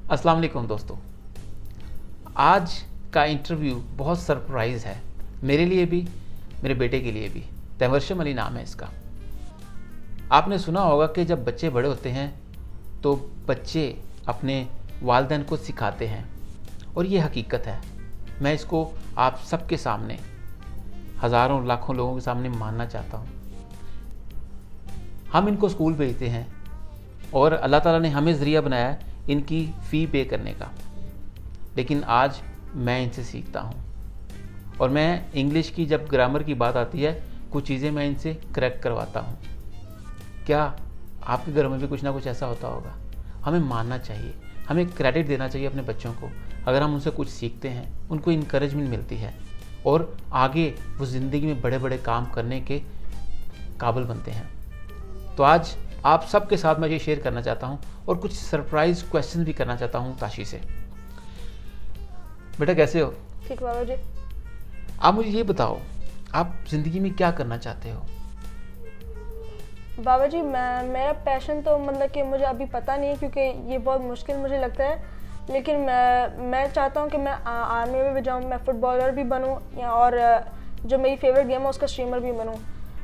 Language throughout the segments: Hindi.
अस्सलाम वालेकुम दोस्तों। आज का इंटरव्यू बहुत सरप्राइज़ है, मेरे लिए भी, मेरे बेटे के लिए भी। तैमरशम अली नाम है इसका। आपने सुना होगा कि जब बच्चे बड़े होते हैं तो बच्चे अपने वालिदैन को सिखाते हैं, और ये हकीकत है। मैं इसको आप सबके सामने, हज़ारों लाखों लोगों के सामने मानना चाहता हूँ। हम इनको स्कूल भेजते हैं और अल्लाह ताला ने हमें ज़रिया बनाया है इनकी फ़ी पे करने का, लेकिन आज मैं इनसे सीखता हूँ। और मैं इंग्लिश की जब ग्रामर की बात आती है, कुछ चीज़ें मैं इनसे करेक्ट करवाता हूँ। क्या आपके घर में भी कुछ ना कुछ ऐसा होता होगा? हमें मानना चाहिए, हमें क्रेडिट देना चाहिए अपने बच्चों को। अगर हम उनसे कुछ सीखते हैं, उनको इनकरेजमेंट मिलती है और आगे वो ज़िंदगी में बड़े बड़े काम करने के काबिल बनते हैं। तो आज आप सबके साथ मैं ये शेयर करना चाहता हूँ और कुछ सरप्राइज क्वेश्चन भी करना चाहता हूँ ताशी से। बेटा कैसे हो? ठीक बाबा जी। आप मुझे ये बताओ, आप ज़िंदगी में क्या करना चाहते हो? बाबा जी, मेरा पैशन तो मतलब कि मुझे अभी पता नहीं है, क्योंकि ये बहुत मुश्किल मुझे लगता है। लेकिन मैं चाहता हूँ कि मैं आर्मी में भी जाऊँ, मैं फुटबॉलर भी बनूँ, और जो मेरी फेवरेट गेम है उसका स्ट्रीमर भी बनूँ।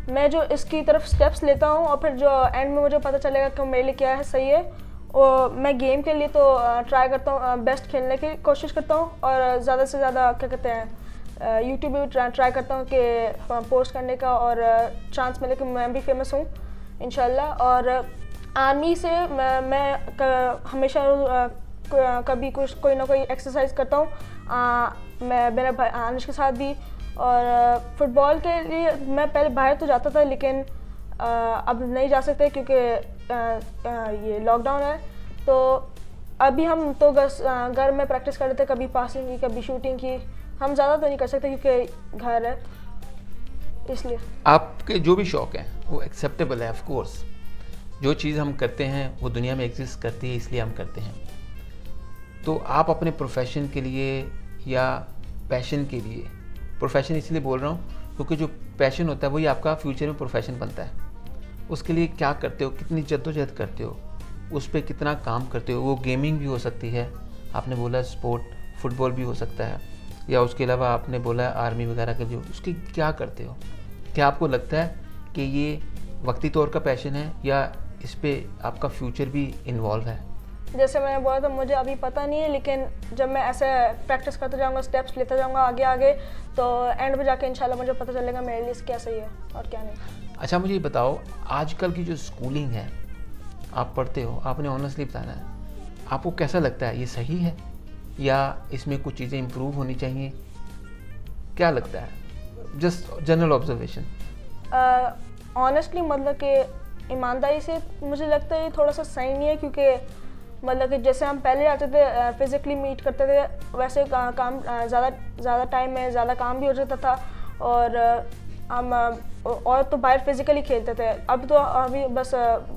मैं जो इसकी तरफ स्टेप्स लेता हूँ और फिर जो एंड में मुझे पता चलेगा कि मेरे लिए क्या है सही है, और मैं गेम के लिए तो ट्राई करता हूँ, बेस्ट खेलने की कोशिश करता हूँ, और ज़्यादा से ज़्यादा क्या कहते हैं यूट्यूब पे भी ट्राई करता हूँ कि पोस्ट करने का, और चांस मिले कि मैं भी फेमस हूँ इंशाल्लाह। और आर्मी से मैं हमेशा कभी कुछ कोई ना कोई एक्सरसाइज करता हूँ, मैं मेरे भाई आनिश के साथ भी। और फुटबॉल के लिए मैं पहले बाहर तो जाता था, लेकिन अब नहीं जा सकते क्योंकि ये लॉकडाउन है। तो अभी हम तो घर में प्रैक्टिस कर रहे थे, कभी पासिंग की, कभी शूटिंग की। हम ज़्यादा तो नहीं कर सकते क्योंकि घर है, इसलिए। आपके जो भी शौक़ हैं वो एक्सेप्टेबल है, ऑफ कोर्स। जो चीज़ हम करते हैं वो दुनिया में एग्जिस्ट करती है, इसलिए हम करते हैं। तो आप अपने प्रोफेशन के लिए या पैशन के लिए, प्रोफेशन इसलिए बोल रहा हूँ क्योंकि जो पैशन होता है वही आपका फ्यूचर में प्रोफेशन बनता है। उसके लिए क्या करते हो, कितनी जद्दोजहद करते हो, उस पर कितना काम करते हो। वो गेमिंग भी हो सकती है, आपने बोला स्पोर्ट, फुटबॉल भी हो सकता है, या उसके अलावा आपने बोला आर्मी वगैरह के, जो उसकी क्या करते हो। क्या आपको लगता है कि ये वक्ती तौर का पैशन है या इस पर आपका फ्यूचर भी इन्वॉल्व है? जैसे मैंने बोला था, मुझे अभी पता नहीं है, लेकिन जब मैं ऐसे प्रैक्टिस करता जाऊंगा, स्टेप्स लेता जाऊंगा आगे आगे, तो एंड में जाके इंशाल्लाह मुझे पता चलेगा मेरे लिए क्या सही है और क्या नहीं। अच्छा, मुझे ये बताओ, आजकल की जो स्कूलिंग है, आप पढ़ते हो, आपने ऑनेस्टली बताना है, आपको कैसा लगता है? ये सही है या इसमें कुछ चीज़ें इम्प्रूव होनी चाहिए? क्या लगता है? Just general observation. ऑनेस्टली मतलब कि ईमानदारी से मुझे लगता है ये थोड़ा सा सही नहीं है, क्योंकि मतलब कि जैसे हम पहले आते थे, फिज़िकली मीट करते थे, वैसे काम ज़्यादा टाइम में ज़्यादा काम भी हो जाता था, और हम और तो बाहर फिज़िकली खेलते थे। अब तो अभी बस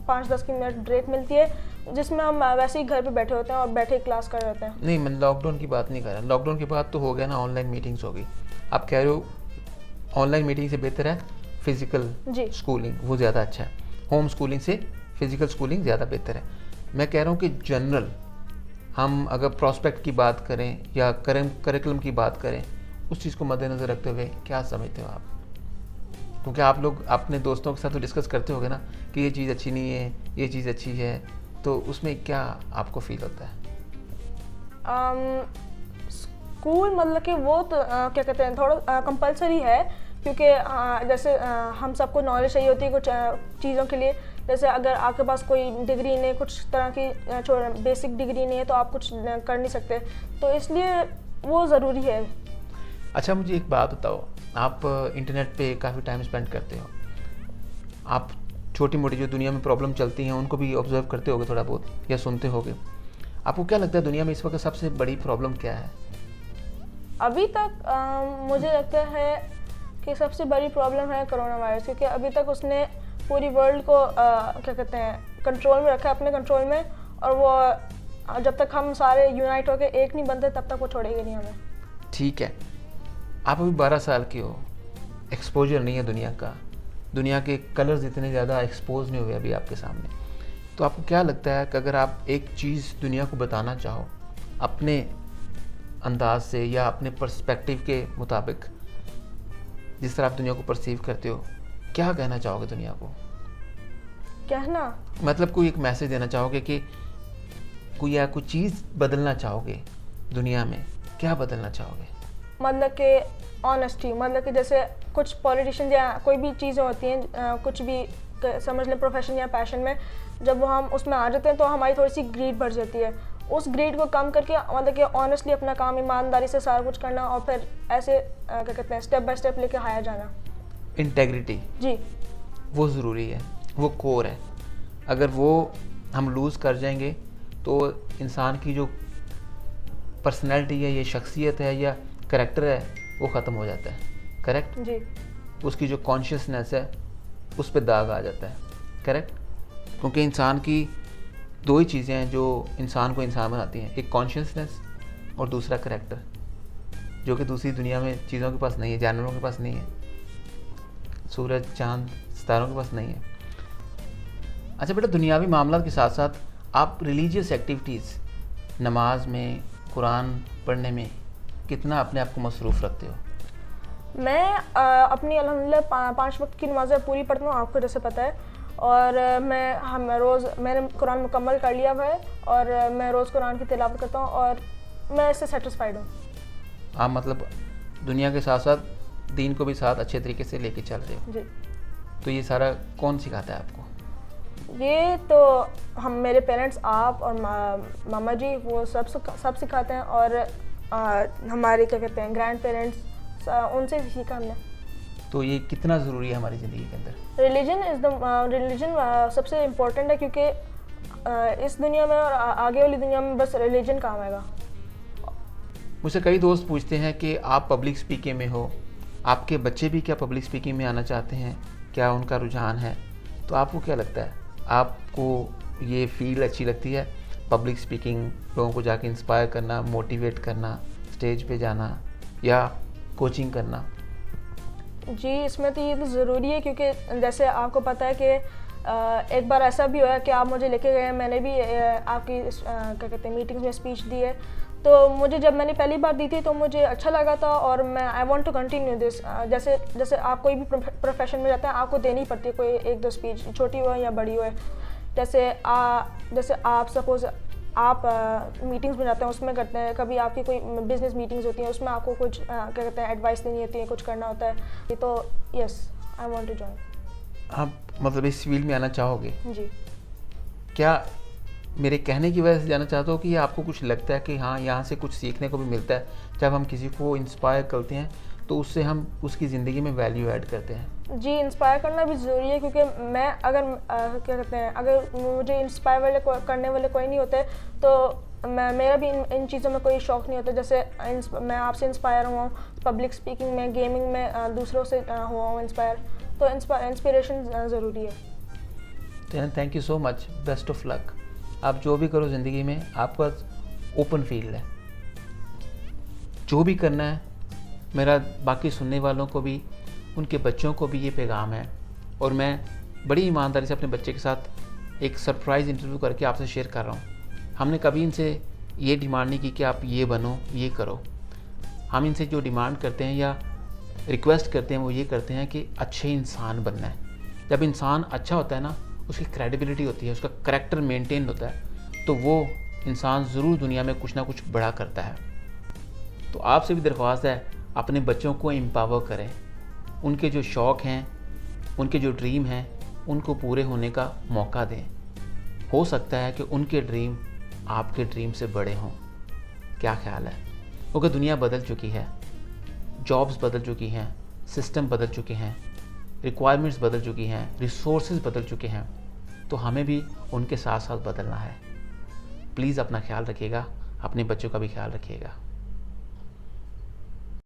5-10 मिनट ब्रेक मिलती है, जिसमें हम वैसे ही घर पे बैठे होते हैं और बैठे क्लास कर रहे हैं। नहीं, मैं लॉकडाउन की बात नहीं कर रहा। लॉकडाउन के बाद तो हो गया ना, ऑनलाइन मीटिंग्स हो गई। आप कह रहे हो ऑनलाइन मीटिंग से बेहतर है फिज़िकल स्कूलिंग, वो ज़्यादा अच्छा है। होम स्कूलिंग से फिज़िकल स्कूलिंग ज़्यादा बेहतर है। मैं कह रहा हूँ कि जनरल हम अगर प्रॉस्पेक्ट की बात करें या करिकुलम की बात करें, उस चीज़ को मद्देनज़र रखते हुए क्या समझते हो आप? क्योंकि आप लोग अपने दोस्तों के साथ तो डिस्कस करते होगे ना कि ये चीज़ अच्छी नहीं है, ये चीज़ अच्छी है, तो उसमें क्या आपको फील होता है? स्कूल मतलब कि वो तो क्या कहते हैं, थोड़ा कंपलसरी है, क्योंकि जैसे हम सबको नॉलेज चाहिए होती है कुछ चीज़ों के लिए। जैसे अगर आपके पास कोई डिग्री नहीं, कुछ तरह की बेसिक डिग्री नहीं है, तो आप कुछ कर नहीं सकते, तो इसलिए वो ज़रूरी है। अच्छा, मुझे एक बात बताओ, आप इंटरनेट पे काफ़ी टाइम स्पेंड करते हो, आप छोटी मोटी जो दुनिया में प्रॉब्लम चलती हैं उनको भी ऑब्जर्व करते होगे थोड़ा बहुत, या सुनते होगे। आपको क्या लगता है दुनिया में इस वक्त सबसे बड़ी प्रॉब्लम क्या है? अभी तक मुझे लगता है कि सबसे बड़ी प्रॉब्लम है कोरोना वायरस, क्योंकि अभी तक उसने पूरी वर्ल्ड को क्या कहते हैं कंट्रोल में रखा है, अपने कंट्रोल में। और वो जब तक हम सारे यूनाइट होकर एक नहीं बनते, तब तक वो छोड़ेगी नहीं हमें। ठीक है, आप अभी 12 साल की हो, एक्सपोजर नहीं है दुनिया का, दुनिया के कलर्स इतने ज़्यादा एक्सपोज नहीं हुए अभी आपके सामने। तो आपको क्या लगता है कि अगर आप एक चीज़ दुनिया को बताना चाहो अपने अंदाज से या अपने पर्सपेक्टिव के मुताबिक, जिस तरह आप दुनिया को परसीव करते हो, क्या कहना चाहोगे दुनिया को? कहना मतलब कोई एक मैसेज देना चाहोगे कि कोई चीज़ बदलना चाहोगे दुनिया में, क्या बदलना चाहोगे? मतलब कि ऑनेस्टी, मतलब कि जैसे कुछ पॉलिटिशियन या कोई भी चीज़ें होती हैं, कुछ भी समझ लें प्रोफेशन या पैशन में, जब हम उसमें आ जाते हैं तो हमारी थोड़ी सी ग्रीड बढ़ जाती है। उस ग्रीड को कम करके मतलब कि ऑनेस्टली अपना काम ईमानदारी से सारा कुछ करना और फिर ऐसे क्या कहते हैं स्टेप बाय स्टेप लेके हायर जाना। इंटेग्रिटी जी, वो ज़रूरी है, वो कोर है। अगर वो हम लूज़ कर जाएंगे तो इंसान की जो पर्सनैलिटी है, ये शख्सियत है या करैक्टर है, वो ख़त्म हो जाता है। करेक्ट? जी, उसकी जो कॉन्शियसनेस है उस पर दाग आ जाता है। करेक्ट? क्योंकि इंसान की दो ही चीज़ें हैं जो इंसान को इंसान बनाती हैं, एक कॉन्शियसनेस और दूसरा करैक्टर, जो कि दूसरी दुनिया में चीज़ों के पास नहीं है, जानवरों के पास नहीं है, सूरज चांद सितारों के पास नहीं है। अच्छा बेटा, दुनियावी मामला के साथ साथ आप रिलीजियस एक्टिविटीज़, नमाज में, कुरान पढ़ने में कितना अपने आप को मसरूफ़ रखते हो? मैं अपनी अल्हम्दुलिल्लाह 5 वक्त की नमाज़ें पूरी पढ़ती हूँ, आपको जैसे पता है। और मैंने कुरान मुकम्मल कर लिया हुआ है और मैं रोज़ कुरान की तिलावत करता हूँ और मैं इससे सेटिस्फाइड हूँ। आप मतलब दुनिया के साथ साथ दीन को भी साथ अच्छे तरीके से लेके चल रहे हो। जी, तो ये सारा कौन सिखाता है आपको? ये तो हम मेरे पेरेंट्स, आप और मामा जी, वो सब सिखाते हैं। और हमारे क्या कहते हैं ग्रैंड पेरेंट्स, उनसे भी सीखा हमने। तो ये कितना ज़रूरी है हमारी ज़िंदगी के अंदर? रिलीजन सबसे इम्पोर्टेंट है, क्योंकि इस दुनिया में और आगे वाली दुनिया में बस रिलीजन काम आएगा। मुझसे कई दोस्त पूछते हैं कि आप पब्लिक स्पीकिंग में हो, आपके बच्चे भी क्या पब्लिक स्पीकिंग में आना चाहते हैं, क्या उनका रुझान है? तो आपको क्या लगता है, आपको ये फील्ड अच्छी लगती है, पब्लिक स्पीकिंग, लोगों को जाके इंस्पायर करना, मोटिवेट करना, स्टेज पे जाना या कोचिंग करना? जी, इसमें तो ये तो ज़रूरी है, क्योंकि जैसे आपको पता है कि एक बार ऐसा भी हुआ कि आप मुझे लेके गए, मैंने भी आपकी क्या कहते हैं मीटिंग्स में स्पीच दी है। तो मुझे जब मैंने पहली बार दी थी तो मुझे अच्छा लगा था और I want to continue this. जैसे आप कोई भी प्रोफेशन में जाते हैं, आपको देनी पड़ती है कोई 1-2 स्पीच, छोटी हो या बड़ी हो। जैसे आप सपोज़ आप मीटिंग्स में जाते हैं, उसमें करते हैं, कभी आपकी कोई बिजनेस मीटिंग्स होती हैं, उसमें आपको कुछ क्या कहते हैं एडवाइस देनी होती है, कुछ करना होता है। ये तो yes, I want to join. आप मतलब इस फील्ड में आना चाहोगे? जी, क्या मेरे कहने की वजह से जाना चाहते हो कि आपको कुछ लगता है कि हाँ, यहाँ से कुछ सीखने को भी मिलता है? जब हम किसी को इंस्पायर करते हैं तो उससे हम उसकी ज़िंदगी में वैल्यू ऐड करते हैं। जी, इंस्पायर करना भी ज़रूरी है, क्योंकि मैं अगर क्या कहते हैं अगर मुझे इंस्पायर करने वाले कोई नहीं होते तो मेरा भी इन चीज़ों में कोई शौक़ नहीं होता। जैसे मैं आपसे इंस्पायर हुआ हूँ, पब्लिक स्पीकिंग में, गेमिंग में दूसरों से हुआ हूँ इंस्पायर। तो इंस्पिरेशन ज़रूरी है। Thank you so much, best of luck. आप जो भी करो ज़िंदगी में, आपका ओपन फील्ड है, जो भी करना है। मेरा बाकी सुनने वालों को भी, उनके बच्चों को भी ये पैगाम है, और मैं बड़ी ईमानदारी से अपने बच्चे के साथ एक सरप्राइज़ इंटरव्यू करके आपसे शेयर कर रहा हूँ। हमने कभी इनसे ये डिमांड नहीं की कि आप ये बनो, ये करो। हम इनसे जो डिमांड करते हैं या रिक्वेस्ट करते हैं वो ये करते हैं कि अच्छे इंसान बनना है। जब इंसान अच्छा होता है ना, उसकी क्रेडिबिलिटी होती है, उसका करैक्टर मेंटेन होता है, तो वो इंसान ज़रूर दुनिया में कुछ ना कुछ बड़ा करता है। तो आपसे भी दरख्वास्त है, अपने बच्चों को एम्पावर करें, उनके जो शौक़ हैं, उनके जो ड्रीम हैं, उनको पूरे होने का मौका दें। हो सकता है कि उनके ड्रीम आपके ड्रीम से बड़े हों। क्या ख्याल है? क्योंकि दुनिया बदल चुकी है, जॉब्स बदल चुकी हैं, सिस्टम बदल चुके हैं, रिक्वायरमेंट्स बदल चुकी हैं, रिसोर्सेज बदल चुके हैं, तो हमें भी उनके साथ साथ बदलना है। प्लीज़ अपना ख्याल रखिएगा, अपने बच्चों का भी ख्याल रखिएगा।